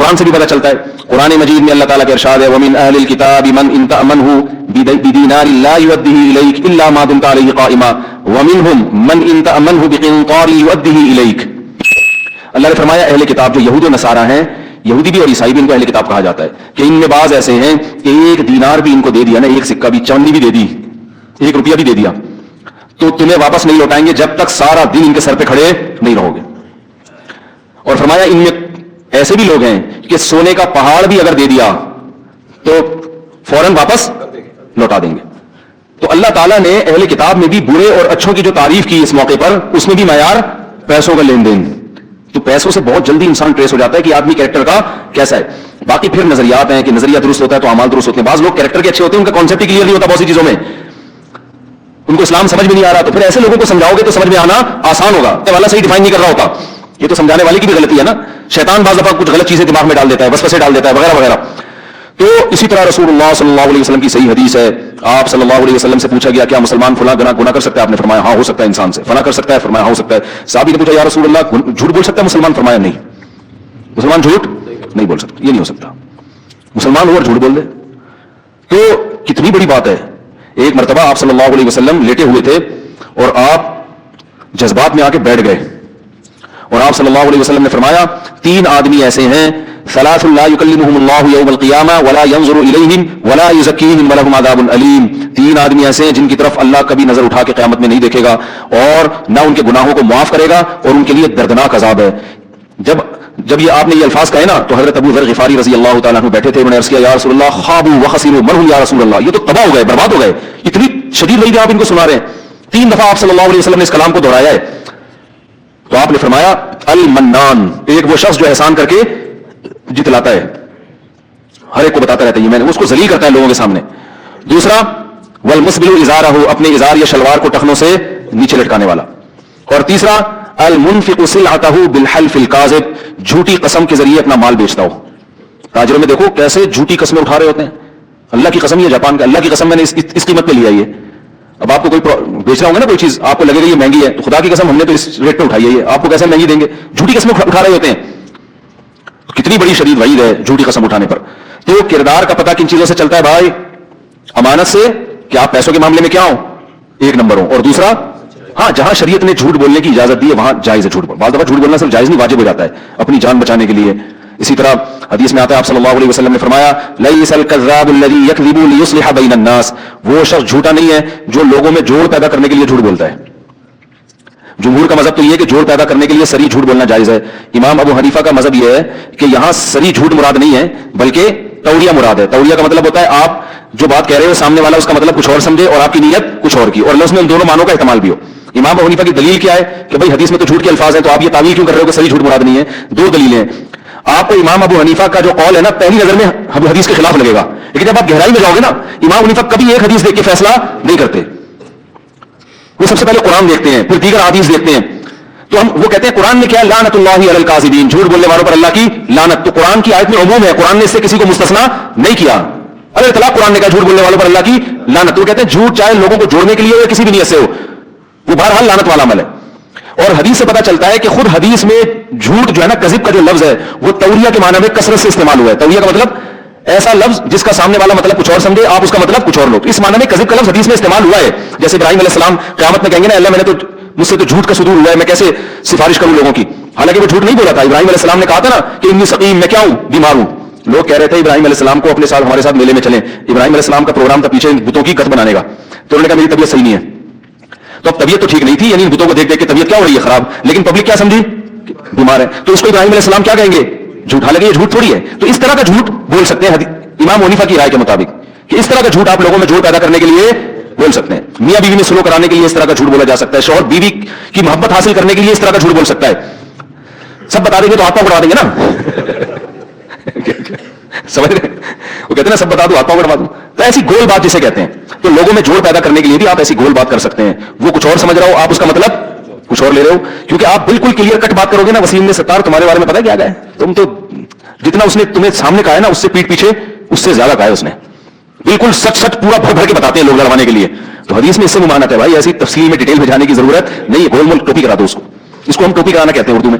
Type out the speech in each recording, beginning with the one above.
قرآن سے بھی پتہ چلتا ہے. قرآن مجید میں اللہ تعالیٰ کا ارشاد ہے وَمِنْ أَهْلِ الْكِتَابِ مَنْ إِنْ تَأْمَنْهُ بِدِينَارٍ لَا يُؤَدِّهِ إِلَيْكَ إِلَّا مَا دُمْتَ عَلَيْهِ قَائِمًا وَمِنْهُمْ مَنْ إِنْ تَأْمَنْهُ بِقِنْطَارٍ يُؤَدِّهِ إِلَيْكَ. اللہ نے فرمایا اہل کتاب جو یہود و نصارہ ہیں, یہودی بھی اور عیسائی بھی ان کو اہل کتاب کہا جاتا ہے, کہ ان میں بعض ایسے ہیں کہ ایک دینار بھی ان کو دے دیا نا, ایک سکہ بھی, چاندی بھی دے دی, ایک روپیہ بھی دے دیا, تو تمہیں واپس نہیں لوٹائیں گے جب تک سارا دن ان کے سر پہ کھڑے نہیں رہو گے. اور فرمایا ان میں ایسے بھی لوگ ہیں کہ سونے کا پہاڑ بھی اگر دے دیا تو فوراً واپس لوٹا دیں گے. تو اللہ تعالیٰ نے اہل کتاب میں بھی برے اور اچھوں کی جو تعریف کی اس موقع پر, اس میں بھی معیار پیسوں کا لین دین. تو پیسوں سے بہت جلدی انسان ٹریس ہو جاتا ہے کہ آدمی کیریکٹر کا کیسا ہے. باقی پھر نظریات ہیں کہ نظریہ درست ہوتا ہے تو اعمال درست ہوتے ہیں. بعض لوگ کیریکٹر کے اچھے ہوتے ہیں, ان کا کانسیپٹ ہی کلیئر نہیں ہوتا بہت سی چیزوں میں, ان کو اسلام سمجھ میں نہیں آ رہا, تو پھر ایسے لوگوں کو سمجھاؤ گے تو سمجھ میں آنا آسان ہوگا. والا صحیح ڈیفائن نہیں کر رہا ہوتا, یہ تو سمجھانے والے کی بھی غلطی ہے نا. شیطان بعض دفعہ کچھ غلط چیزیں دماغ میں ڈال دیتا ہے, وسوسے ڈال دیتا ہے وغیرہ وغیرہ. تو اسی طرح رسول اللہ صلی اللہ علیہ وسلم کی صحیح حدیث ہے, آپ صلی اللہ علیہ وسلم سے پوچھا گیا کیا مسلمان فلاں گناہ کر سکتا ہے؟ آپ نے فرمایا ہاں ہو سکتا ہے انسان سے. فلاں کر سکتا ہے؟ فرمایا ہاں ہو سکتا ہے. صحابی نے پوچھا یا رسول اللہ جھوٹ بول سکتا ہے مسلمان؟ فرمایا نہیں, مسلمان جھوٹ نہیں بول سکتا, یہ نہیں ہو سکتا. مسلمان ہو اور جھوٹ بول دے تو کتنی بڑی بات ہے. ایک مرتبہ آپ صلی اللہ علیہ وسلم لیٹے ہوئے تھے اور آپ جذبات میں آ کے بیٹھ گئے, اور آپ صلی اللہ علیہ وسلم نے فرمایا تین آدمی ایسے ہیں ثلاث لا يكلمهم الله يوم القيامة ولا ينظر إليهم ولا يزكيهم ولهم عذاب أليم. تین آدمی ایسے ہیں جن کی طرف اللہ کبھی نظر اٹھا کے قیامت میں نہیں دیکھے گا اور نہ ان کے گناہوں کو معاف کرے گا, اور ان کے لیے دردناک عذاب ہے. جب یہ آپ نے یہ الفاظ کہے نا تو حضرت ابو ذر غفاری رضی اللہ تعالیٰ عنہ بیٹھے تھے, انہوں نے عرض کیا یا رسول اللہ خابوا وخسروا من هم یا رسول اللہ, یہ تو تباہ ہو گئے, برباد ہو گئے. اتنی شدید وعید آپ ان کو سنا رہے ہیں. تین دفعہ آپ صلی اللہ علیہ وسلم نے اس کلام کو دہرایا ہے. تو آپ نے فرمایا المنان, ایک وہ شخص جو احسان کر کے جتلاتا ہے, ہر ایک کو بتاتا رہتا ہے یہ میں نے, اس کو ذلیل کرتا ہے لوگوں کے سامنے. دوسرا والمسبل ازارہ, اپنے ازار یا شلوار کو ٹخنوں سے نیچے لٹکانے والا. اور تیسرا المنفق سلعتہ بالحلف الکاذب, جھوٹی قسم کے ذریعے اپنا مال بیچتا ہو. تاجروں میں دیکھو کیسے جھوٹی قسمیں اٹھا رہے ہوتے ہیں. اللہ کی قسم, یہ جاپان کا اللہ کی قسم میں نے اس قیمت پہ لیا ہے. اب آپ کو کوئی بیچنا ہوگا نا کوئی چیز, آپ کو لگے گا یہ مہنگی ہے, تو خدا کی قسم ہم نے تو اس ریٹ پہ اٹھائی ہے, آپ کو کیسے مہنگی دیں گے؟ جھوٹی قسمیں اٹھا رہے ہوتے ہیں. کتنی بڑی شدید وعید ہے جھوٹی قسم اٹھانے پر. تو کردار کا پتہ کن چیزوں سے چلتا ہے بھائی؟ امانت سے, کہ آپ پیسوں کے معاملے میں کیا ہو, ایک نمبر ہو. اور دوسرا ہاں جہاں شریعت نے جھوٹ بولنے کی اجازت دی ہے وہاں جائز ہے جھوٹ بولنا. بعض دفعہ جھوٹ بولنا صرف جائز نہیں واجب ہو جاتا ہے اپنی جان بچانے کے لیے. اسی طرح حدیث میں آتا ہے آپ صلی اللہ علیہ وسلم نے فرمایا لیس الکذاب الذی یکذب لیصلح بین الناس, وہ شخص جھوٹا نہیں ہے جو لوگوں میں جوڑ پیدا کرنے کے لیے جھوٹ بولتا ہے. جمہور کا مذہب تو یہ ہے کہ جھوٹ پیدا کرنے کے لیے سری جھوٹ بولنا جائز ہے. امام ابو حنیفہ کا مذہب یہ ہے کہ یہاں سری جھوٹ مراد نہیں ہے بلکہ توڑیا مراد ہے. توڑیا کا مطلب ہوتا ہے آپ جو بات کہہ رہے ہو سامنے والا اس کا مطلب کچھ اور سمجھے اور آپ کی نیت کچھ اور کی, اور لفظ میں ان دونوں معنوں کا احتمال بھی ہو. امام ابو حنیفہ کی دلیل کیا ہے کہ بھائی حدیث میں تو جھوٹ کے الفاظ ہیں, تو آپ یہ تعویل کیوں کر رہے ہو کہ سری جھوٹ مراد نہیں ہے؟ دو دلیلیں. آپ کو امام ابو حنیفہ کا جو قول ہے نا پہلی نظر میں حدیث کے خلاف لگے گا, لیکن جب آپ گہرائی میں جاؤ گے نا امام حنیفہ کبھی ایک حدیث دیکھ کے فیصلہ نہیں کرتے. وہ سب سے پہلے قرآن دیکھتے ہیں, پھر دیگر حدیث دیکھتے ہیں. تو ہم وہ کہتے ہیں قرآن میں کیا ہے, لعنت اللہ علی الکاذبین, جھوٹ بولنے والوں پر اللہ کی لعنت. تو قرآن کی آیت میں عموم ہے, قرآن نے اس سے کسی کو مستثنا نہیں کیا. اللہ تعالیٰ قرآن نے کہا جھوٹ بولنے والوں پر اللہ کی لعنت. تو وہ کہتے ہیں جھوٹ چاہے لوگوں کو جوڑنے کے لیے ہو یا کسی بھی نیت سے ہو, وہ بہرحال لعنت والا عمل ہے. اور حدیث سے پتہ چلتا ہے کہ خود حدیث میں جھوٹ جو ہے نا, کذب کا جو لفظ ہے وہ توریہ کے معنی میں کثرت سے استعمال ہوا ہے. توریہ کا مطلب ایسا لفظ جس کا سامنے والا مطلب کچھ اور سمجھے, آپ اس کا مطلب کچھ اور لو. اس معنی میں کذب کا لفظ حدیث میں استعمال ہوا ہے. جیسے ابراہیم علیہ السلام قیامت میں کہیں گے نا اللہ میں نے تو مجھ سے تو جھوٹ کا صدور ہوا ہے, میں کیسے سفارش کروں لوگوں کی. حالانکہ وہ جھوٹ نہیں بولا تھا. ابراہیم علیہ السلام نے کہا تھا نا کہ انی سقیم, میں کیا ہوں, بیمار ہوں. لوگ کہہ رہے تھے ابراہیم علیہ السلام کو اپنے ساتھ ہمارے ساتھ میلے میں چلیں. ابراہیم علیہ السلام کا پروگرام تھا پیچھے بتوں کی گت بنانے کا, تو انہوں نے کہا میری طبیعت صحیح نہیں ہے. تو اب طبیعت تو ٹھیک نہیں تھی, یعنی بتوں کو دیکھ دیکھ کے طبیعت کیا ہو رہی ہے خراب, لیکن پبلک کیا سمجھی, بیمار ہے. تو اس کو ابراہیم علیہ السلام کیا کہیں گے, جھوٹ. حالانکہ یہ جھوٹ تھوڑی ہے. تو اس طرح کا جھوٹ بول سکتے ہیں امام حنیفہ کی رائے کے مطابق, کہ اس طرح کا جھوٹ آپ لوگوں میں جوڑ پیدا کرنے کے لیے بول سکتے ہیں. میاں بیوی میں سلو کرانے کے لیے اس طرح کا جھوٹ بولا جا سکتا ہے. شوہر بیوی کی محبت حاصل کرنے کے لیے اس طرح کا جھوٹ بول سکتا ہے. سب بتا دیں گے تو ہاتھ پاؤں بڑھا دیں گے نا, سمجھ رہے, وہ کہتے ہیں نا سب بتا دو ہاتھ پاؤں بڑھا دوں. تو ایسی گول بات جسے کہتے ہیں, تو لوگوں میں جوڑ پیدا کرنے کے لیے بھی آپ ایسی گول بات کر سکتے ہیں. وہ کچھ اور سمجھ رہا ہو, آپ اس کا مطلب کچھ اور لے رہے ہو. کیونکہ آپ بالکل کلیئر کٹ بات کرو گے نا, وسیم نے ستار تمہارے بارے میں پتا کیا گیا ہے, تم تو جتنا اس نے تمہیں سامنے کہا ہے نا اس سے پیٹ پیچھے اس سے زیادہ کہا ہے اس نے. بالکل سچ سچ پورا بھر بھر کے بتاتے ہیں لوگ لڑوانے کے لیے. تو حدیث میں اس سے ممانعت ہے بھائی, ایسی تفصیل میں ڈیٹیل میں جانے کی ضرورت نہیں ہے. گول مول ٹوپی کرا دو اس کو ہم ٹوپی کرانا کہتے ہیں اردو میں.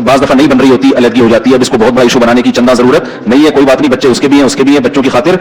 بعض دفعہ نہیں بن رہی ہوتی, علیحدگی ہو جاتی ہے, اب اس کو بہت بڑا ایشو بنانے کی چندہ ضرورت نہیں ہے, کوئی بات نہیں, بچے اس کے بھی ہیں, اس کے بھی ہیں, بچوں کی خاطر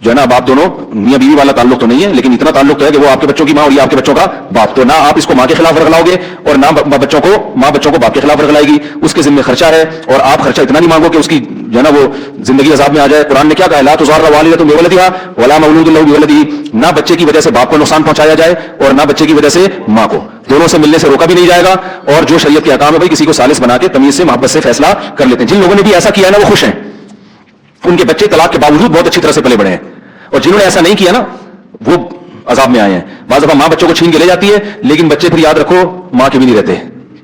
جو ہے نا, اب آپ دونوں میاں بیوی والا تعلق تو نہیں ہے, لیکن اتنا تعلق تو ہے کہ وہ آپ کے بچوں کی ماں اور یہ آپ کے بچوں کا باپ. تو نہ آپ اس کو ماں کے خلاف رگلاؤ گے اور نہ ماں بچوں کو باپ کے خلاف رگلائے گی. اس کے ذمہ خرچہ ہے اور آپ خرچہ اتنا نہیں مانگو کہ اس کی جو ہے نا وہ زندگی عذاب میں آ جائے. قرآن نے کیا کہا, لا تضار والدۃ بولدہا ولا مولود له بولدہ, نہ بچے کی وجہ سے باپ کو نقصان پہنچایا جائے اور نہ بچے کی وجہ سے ماں کو. دونوں سے ملنے سے روکا بھی نہیں جائے گا. اور جو شریعت کے احکام ہے بھائی, کسی کو ثالث بنا کے تمیز سے محبت سے فیصلہ کر لیتے ہیں. جن لوگوں نے بھی ایسا کیا ہے نا وہ خوش ہیں, ان کے بچے طلاق کے باوجود بہت اچھی طرح سے پلے بڑے ہیں, اور جنہوں نے ایسا نہیں کیا نا وہ عذاب میں آئے ہیں. بعض دفعہ ماں بچوں کو چھین کے لے جاتی ہے, لیکن بچے پھر یاد رکھو ماں کے بھی نہیں رہتے,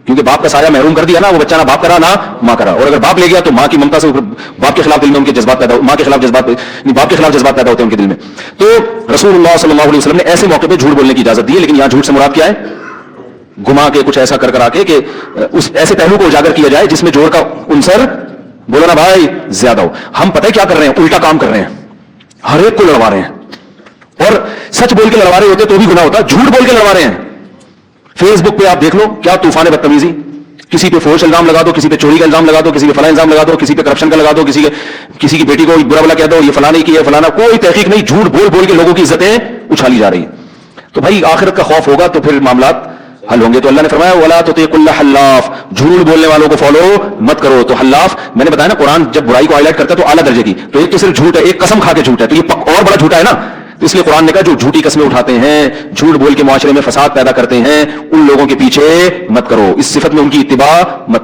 کیونکہ باپ کا سایہ محروم کر دیا نا, وہ بچہ نہ باپ کرا نہ ماں کرا. اور اگر باپ لے گیا تو ماں کی ممتا سے باپ کے خلاف دل میں ان کے جذبات پیدا, ماں کے خلاف جذبات, باپ کے خلاف جذبات پیدا ہوتے ہیں ان کے دل میں. تو رسول اللہ صلی اللہ علیہ وسلم نے ایسے موقع پہ جھوٹ بولنے کی اجازت دی ہے, لیکن یہاں جھوٹ سے مراد کیا ہے, گھما کے کچھ ایسا کر کے کہ اس ایسے پہلو کو اجاگر کیا جائے جس میں جوڑ کا عنصر, بولو نا بھائی, زیادہ ہو. ہم پتہ ہے کیا کر رہے ہیں, الٹا کام کر رہے ہیں, ہر ایک کو لڑوا رہے ہیں, اور سچ بول کے لڑوا رہے ہوتے تو بھی گناہ ہوتا, جھوٹ بول کے لڑوا رہے ہیں. فیس بک پہ آپ دیکھ لو کیا طوفان بدتمیزی, کسی پہ فحش الزام لگا دو, کسی پہ چوری کا الزام لگا دو, کسی پہ فلاں الزام لگا دو, کسی پہ کرپشن کا لگا دو, کسی کی بیٹی کو برا بلا کہہ دو, یہ فلاں نہیں کیا, فلانا, کوئی تحقیق نہیں, جھوٹ بول بول کے لوگوں کی عزتیں اچھالی جا رہی ہیں. تو بھائی آخرت کا خوف ہوگا تو پھر معاملات حل ہوں گے. تو اللہ نے فرمایا ولا تطیع کل حلاف, جھوٹ بولنے والوں کو فالو مت کرو. تو حلاف میں نے بتایا نا, قرآن جب برائی کو ہائی لائٹ کرتا ہے تو اعلیٰ درجے کی, تو ایک تو صرف جھوٹ ہے, ایک قسم کھا کے جھوٹ ہے, تو یہ اور بڑا جھوٹا ہے نا. تو اس لیے قرآن نے کہا جو جھوٹی قسمیں اٹھاتے ہیں, جھوٹ بول کے معاشرے میں فساد پیدا کرتے ہیں, ان لوگوں کے پیچھے مت کرو, اس صفت میں ان کی اتباع مت کرو.